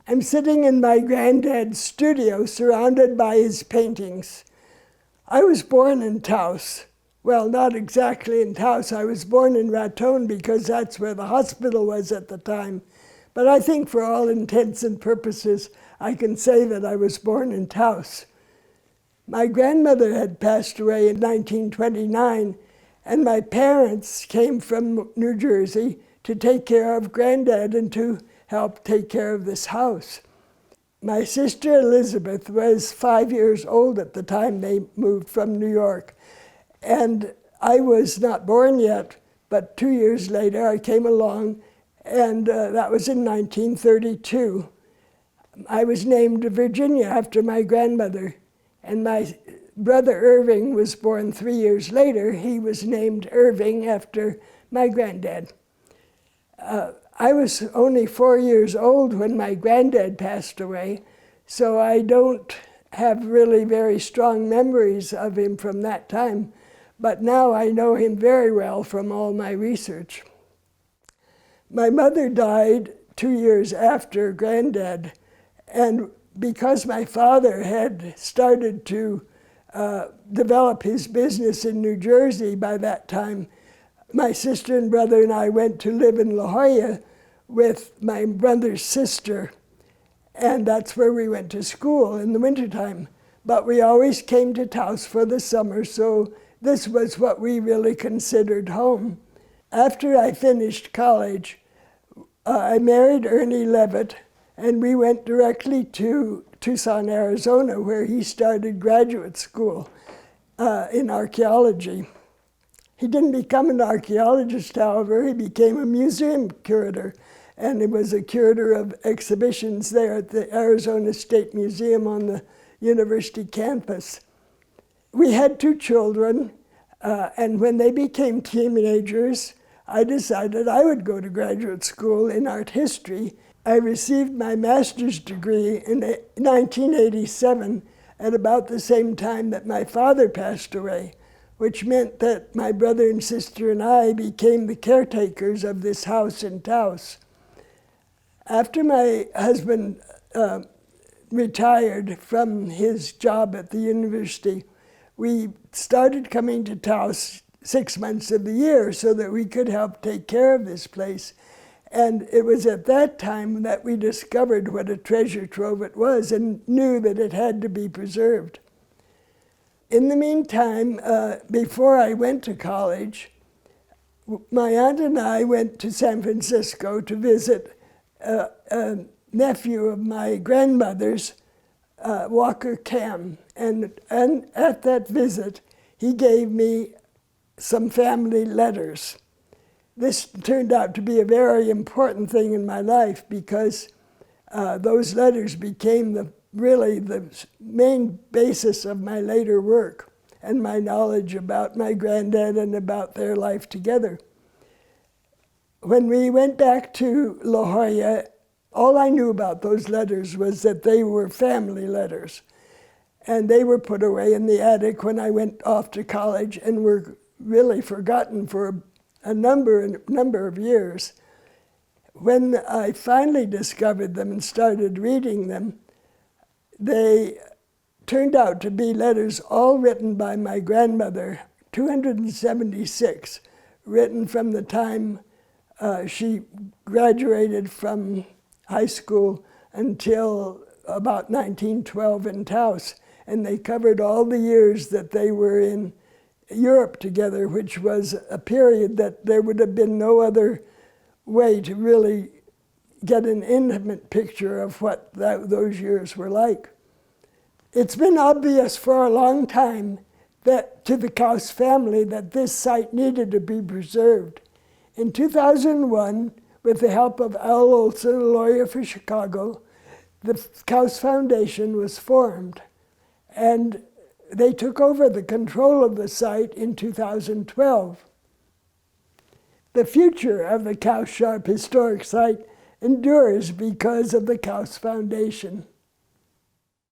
I'm sitting in my granddad's studio surrounded by his paintings. I was born in Taos. Well, not exactly in Taos. I was born in Raton because that's where the hospital was at the time. But I think for all intents and purposes, I can say that I was born in Taos. My grandmother had passed away in 1929, and my parents came from New Jersey to take care of Granddad and to help take care of this house. My sister Elizabeth was 5 years old at the time they moved from New York. And I was not born yet, but 2 years later I came along, and that was in 1932. I was named Virginia after my grandmother, and my brother Irving was born 3 years later. He was named Irving after my granddad. I was only 4 years old when my granddad passed away, so I don't have really very strong memories of him from that time. But now I know him very well from all my research. My mother died 2 years after Granddad, and because my father had started to develop his business in New Jersey by that time, my sister and brother and I went to live in La Jolla with my brother's sister, and that's where we went to school in the wintertime. But we always came to Taos for the summer, so this was what we really considered home. After I finished college, I married Ernie Leavitt, and we went directly to Tucson, Arizona, where he started graduate school in archaeology. He didn't become an archaeologist, however. He became a museum curator, and he was a curator of exhibitions there at the Arizona State Museum on the university campus. We had 2 children, and when they became teenagers, I decided I would go to graduate school in art history. I received my master's degree in 1987 at about the same time that my father passed away, which meant that my brother and sister and I became the caretakers of this house in Taos. After my husband retired from his job at the university, we started coming to Taos 6 months of the year so that we could help take care of this place. And it was at that time that we discovered what a treasure trove it was and knew that it had to be preserved. In the meantime, before I went to college, my aunt and I went to San Francisco to visit a nephew of my grandmother's, Walker Cam. And at that visit, he gave me some family letters. This turned out to be a very important thing in my life because those letters became really the main basis of my later work and my knowledge about my granddad and about their life together. When we went back to La Jolla, all I knew about those letters was that they were family letters. And they were put away in the attic when I went off to college and were really forgotten for a number of years. When I finally discovered them and started reading them, they turned out to be letters all written by my grandmother, 276, written from the time she graduated from high school until about 1912 in Taos. And they covered all the years that they were in Europe together, which was a period that there would have been no other way to really get an intimate picture of what those years were like. It's been obvious for a long time that to the Couse family that this site needed to be preserved. In 2001, with the help of Al Olson, a lawyer for Chicago, the Couse Foundation was formed. And they took over the control of the site in 2012. The future of the Couse-Sharp historic site endures because of the Couse Foundation.